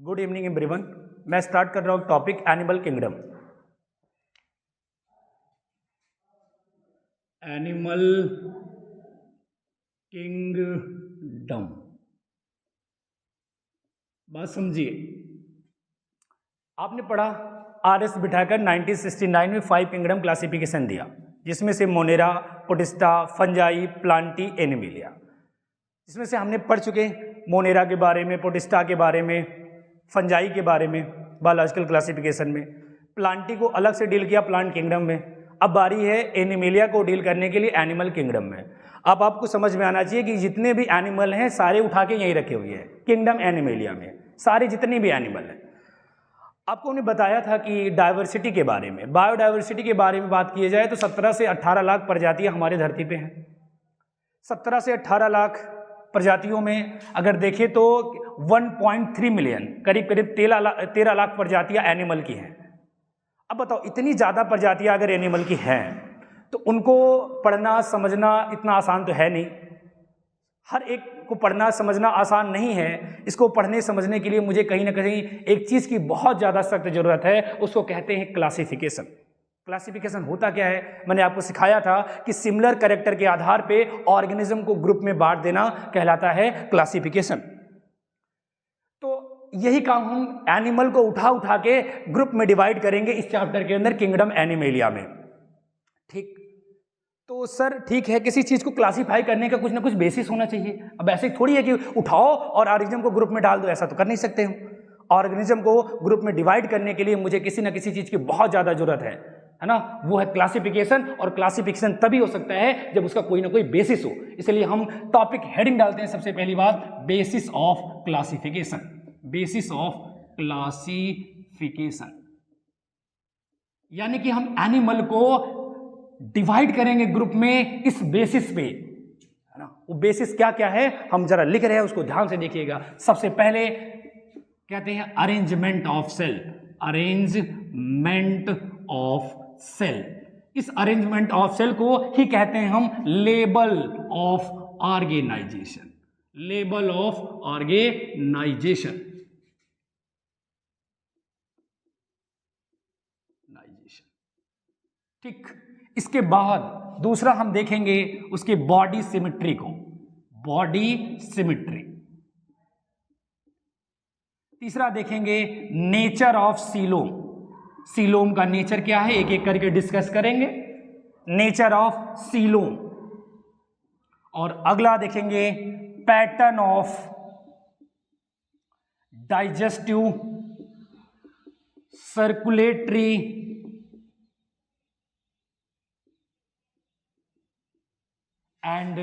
Good evening everyone. मैं start कर रहा हूँ topic animal kingdom. Animal kingdom, बात समझिए। आपने पढ़ा आर.एस. बिठाकर 1969 में 5 किंगडम क्लासिफिकेशन दिया, जिसमें से मोनेरा, पोटिस्टा, फंजाई, प्लांटी, एनिमिलिया। इसमें से हमने पढ़ चुके मोनेरा के बारे में, पोटिस्टा के बारे में, फंजाई के बारे में बायोलॉजिकल क्लासिफिकेशन में। प्लांटी को अलग से डील किया प्लांट किंगडम में। अब बारी है एनिमिलिया को डील करने के लिए एनिमल किंगडम में। अब आपको समझ में आना चाहिए कि जितने भी एनिमल हैं सारे उठा के यहीं रखे हुए हैं किंगडम एनिमिलिया में, सारे जितने भी एनिमल हैं। आपको उन्हें बताया था कि डाइवर्सिटी के बारे में, बायोडाइवर्सिटी के बारे में बात की जाए तो 17 से 18 लाख प्रजातियां हमारे धरती पे हैं। 17 से 18 लाख प्रजातियों में अगर देखें तो 1.3 मिलियन, करीब करीब 13 लाख प्रजातियां एनिमल की हैं। अब बताओ, इतनी ज़्यादा प्रजातियां अगर एनिमल की हैं तो उनको पढ़ना समझना इतना आसान तो है नहीं। हर एक को पढ़ना समझना आसान नहीं है। इसको पढ़ने समझने के लिए मुझे कहीं ना कहीं एक चीज़ की बहुत ज़्यादा सख्त ज़रूरत है, उसको कहते हैं क्लासिफिकेशन। क्लासिफिकेशन होता क्या है? मैंने आपको सिखाया था कि सिमिलर कैरेक्टर के आधार पे ऑर्गेनिज्म को ग्रुप में बांट देना कहलाता है क्लासिफिकेशन। तो यही काम हम एनिमल को उठा उठा के ग्रुप में डिवाइड करेंगे इस चैप्टर के अंदर, किंगडम एनिमेलिया में। ठीक, तो सर ठीक है, किसी चीज़ को क्लासीफाई करने का कुछ ना कुछ बेसिस होना चाहिए। अब ऐसे थोड़ी है कि उठाओ और ऑर्गेनिज्म को ग्रुप में डाल दो, ऐसा तो कर नहीं सकते हम। ऑर्गेनिज्म को ग्रुप में डिवाइड करने के लिए मुझे किसी ना किसी चीज़ की बहुत ज़्यादा जरूरत है ना? वो है क्लासिफिकेशन। और क्लासिफिकेशन तभी हो सकता है जब उसका कोई ना कोई बेसिस हो। इसलिए हम टॉपिक हेडिंग डालते हैं सबसे पहली बात, basis of classification. Basis of classification यानी कि हम एनिमल को डिवाइड करेंगे ग्रुप में इस बेसिस पे, है ना? वो बेसिस क्या क्या है हम जरा लिख रहे हैं, उसको ध्यान से देखिएगा। सबसे पहले कहते हैं arrangement of cell. Arrangement of cell, इस अरेंजमेंट ऑफ सेल को ही कहते हैं हम label of organisation. Label of organisation. ठीक, इसके बाद दूसरा हम देखेंगे उसके बॉडी सिमेट्री को, बॉडी सिमेट्री। तीसरा देखेंगे नेचर ऑफ सीलोम। सीलोम का नेचर क्या है एक एक करके डिस्कस करेंगे, नेचर ऑफ सीलोम। और अगला देखेंगे pattern of digestive circulatory and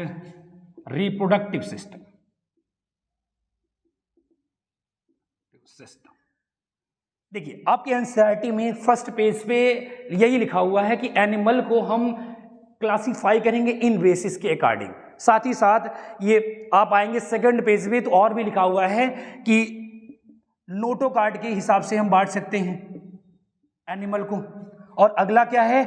reproductive system. देखिए आपके एनसीईआरटी में फर्स्ट पेज पे यही लिखा हुआ है कि एनिमल को हम क्लासिफाई करेंगे इन बेसिस के अकॉर्डिंग। साथ ही साथ ये आप आएंगे सेकंड पेज पे तो और भी लिखा हुआ है कि नोटोकार्ड के हिसाब से हम बांट सकते हैं एनिमल को। और अगला क्या है,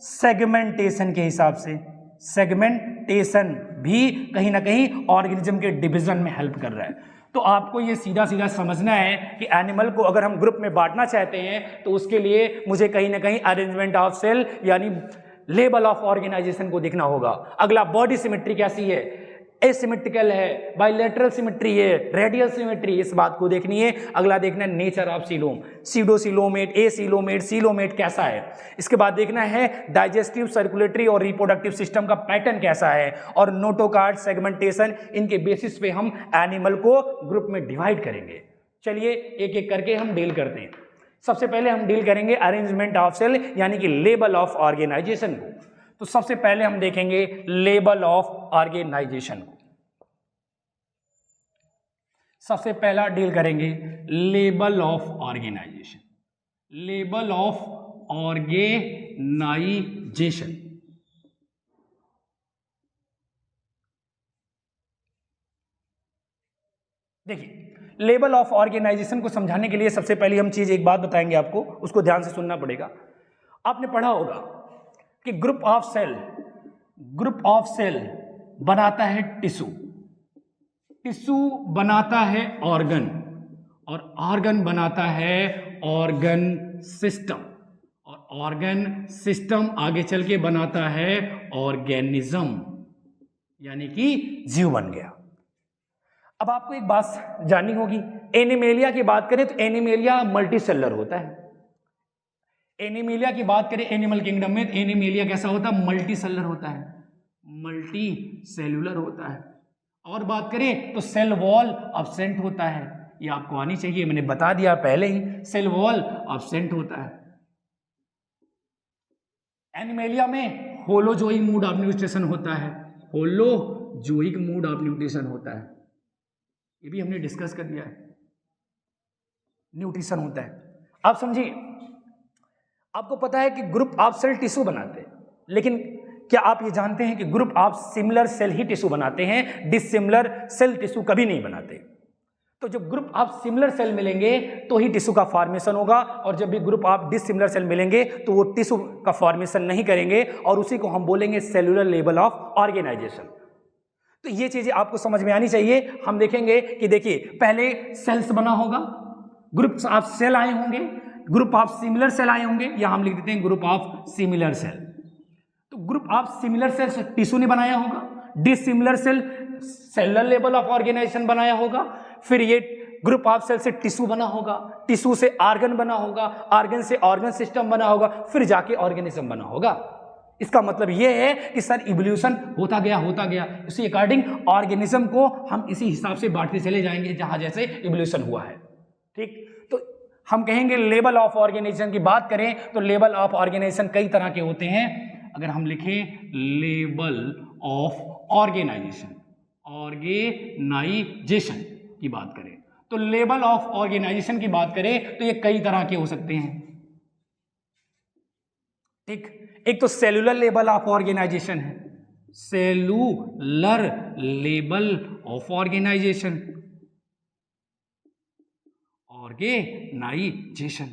सेगमेंटेशन के हिसाब से। सेगमेंटेशन भी कहीं ना कहीं ऑर्गेनिज्म के डिवीजन में हेल्प कर रहा है। तो आपको ये सीधा सीधा समझना है कि एनिमल को अगर हम ग्रुप में बांटना चाहते हैं तो उसके लिए मुझे कहीं ना कहीं अरेंजमेंट ऑफ सेल यानी लेबल ऑफ ऑर्गेनाइजेशन को देखना होगा। अगला बॉडी सिमेट्री कैसी है, एसिमेट्रिकल है, बाइलेटरल सिमेट्री है, रेडियल सिमेट्री, इस बात को देखनी है। अगला देखना है नेचर ऑफ सीलोम, सीडोसीलोमेट, एसीलोमेट, सीलोमेट कैसा है। इसके बाद देखना है डाइजेस्टिव सर्कुलेटरी और रिप्रोडक्टिव सिस्टम का पैटर्न कैसा है। और नोटोकार्ड, सेगमेंटेशन, इनके बेसिस पे हम एनिमल को ग्रुप में डिवाइड करेंगे। चलिए एक एक करके हम डील करते हैं। सबसे पहले हम डील करेंगे अरेंजमेंट ऑफ सेल यानी कि लेबल ऑफ ऑर्गेनाइजेशन को। तो सबसे पहले हम देखेंगे लेबल ऑफ ऑर्गेनाइजेशन को। सबसे पहला डील करेंगे label of organisation. Label of organisation, देखिए लेबल ऑफ ऑर्गेनाइजेशन को समझाने के लिए सबसे पहले हम चीज एक बात बताएंगे आपको, उसको ध्यान से सुनना पड़ेगा। आपने पढ़ा होगा कि ग्रुप ऑफ सेल बनाता है टिश्यू, टिश्यू बनाता है ऑर्गन, और ऑर्गन बनाता है ऑर्गन सिस्टम, और ऑर्गन सिस्टम आगे चल के बनाता है ऑर्गेनिज्म, यानी कि जीव बन गया। अब आपको एक बात जाननी होगी, एनिमेलिया की बात करें तो एनिमेलिया मल्टी सेलुलर होता है। एनिमेलिया की बात करें एनिमल किंगडम में, एनिमेलिया कैसा होता है? मल्टी सेलुलर होता है, मल्टी सेलुलर होता है। और बात करें तो सेल वॉल अब्सेंट होता है, ये आपको आनी चाहिए, मैंने बता दिया पहले ही, सेल वॉल अब्सेंट होता है। एनिमेलिया में होलोजोइक मोड ऑफ न्यूट्रिशन होता है, होलोजोइक मोड ऑफ न्यूट्रिशन होता है, ये भी हमने डिस्कस कर दिया है, न्यूट्रिशन होता है। आप समझिए, आपको पता है कि ग्रुप ऑफ सेल टिश्यू बनाते हैं, लेकिन क्या आप ये जानते हैं कि ग्रुप ऑफ सिमिलर सेल ही टिश्यू बनाते हैं, डिसिमिलर सेल टिश्यू कभी नहीं बनाते। तो जब ग्रुप ऑफ सिमिलर सेल मिलेंगे तो ही टिश्यू का फॉर्मेशन होगा, और जब भी ग्रुप ऑफ डिसिमिलर सेल मिलेंगे तो वो टिश्यू का फॉर्मेशन नहीं करेंगे, और उसी को हम बोलेंगे सेलुलर लेवल ऑफ ऑर्गेनाइजेशन। तो ये चीजें आपको समझ में आनी चाहिए। हम देखेंगे कि देखिए, पहले सेल्स बना होगा, ग्रुप्स ऑफ सेल आए होंगे, ग्रुप ऑफ सिमिलर सेल आए होंगे, या हम लिख देते हैं ग्रुप ऑफ सिमिलर सेल। तो ग्रुप ऑफ सिमिलर सेल से टिश्यू ने बनाया होगा, dissimilar cell cellular level of organisation बनाया होगा, फिर ये ग्रुप ऑफ सेल से टिश्यू बना होगा, टिश्यू से ऑर्गन बना होगा, ऑर्गन से ऑर्गन सिस्टम बना होगा, फिर जाके ऑर्गेनिज्म बना होगा। इसका मतलब यह है कि सर इवोल्यूशन होता गया, इसी अकॉर्डिंग ऑर्गेनिज्म को हम इसी हिसाब से बांटते चले जाएंगे जहां जैसे इवोल्यूशन हुआ है। ठीक, तो हम कहेंगे लेवल ऑफ ऑर्गेनाइजेशन की बात करें तो लेवल ऑफ ऑर्गेनाइजेशन कई तरह के होते हैं। अगर हम लिखें लेवल ऑफ ऑर्गेनाइजेशन, ऑर्गेनाइजेशन की बात करें तो लेवल ऑफ ऑर्गेनाइजेशन की बात करें तो ये कई तरह के हो सकते हैं। ठीक, एक तो सेलुलर लेवल ऑफ ऑर्गेनाइजेशन है, cellular level of organisation, organisation.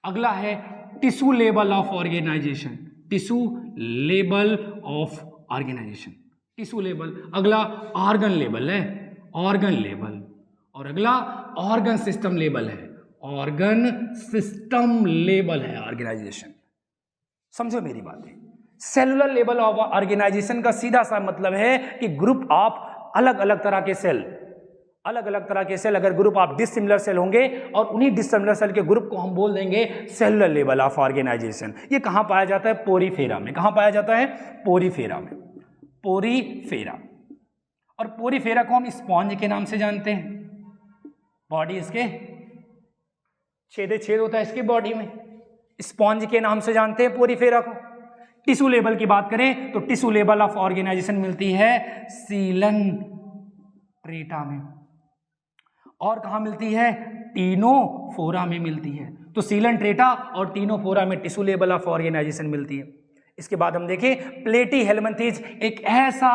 अगला है tissue level of organisation, tissue level of organisation, tissue level. अगला ऑर्गन लेवल है, ऑर्गन लेवल। और अगला ऑर्गन सिस्टम लेवल है, ऑर्गन सिस्टम लेवल है ऑर्गेनाइजेशन। समझो मेरी बात है, सेलुलर लेवल ऑफ ऑर्गेनाइजेशन का सीधा सा मतलब है कि ग्रुप ऑफ अलग अलग तरह के सेल, अलग अलग तरह के सेल, अगर ग्रुप ऑफ डिसिमिलर सेल होंगे और उन्हीं डिसिमिलर सेल के ग्रुप को हम बोल देंगे सेलुलर लेवल ऑफ ऑर्गेनाइजेशन। ये कहां पाया जाता है? पोरीफेरा में। कहां पाया जाता है? पोरीफेरा में, पोरीफेरा। और पोरीफेरा को हम स्पॉन्ज के नाम से जानते हैं, बॉडी इसके छेदे छेद होता है इसके बॉडी में, स्पॉन्ज के नाम से जानते हैं पोरीफेरा को। टिश्यू लेवल की बात करें तो टिश्यू लेवल ऑफ ऑर्गेनाइजेशन मिलती है सीलन ट्रेटा में, और कहां मिलती है? टीनोफोरा में मिलती है। तो सीलन ट्रेटा और टीनोफोरा में टिश्यू लेवल ऑफ ऑर्गेनाइजेशन मिलती है। इसके बाद हम देखें प्लेटी हेलमिंथेज एक ऐसा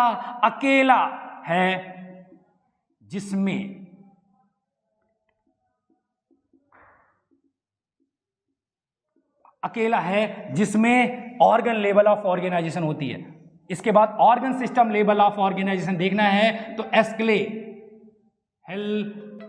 अकेला है जिसमें ऑर्गन लेवल ऑफ ऑर्गेनाइजेशन होती है। इसके बाद organ system level of organisation देखना है तो एस्क्ले हेलमिंथेज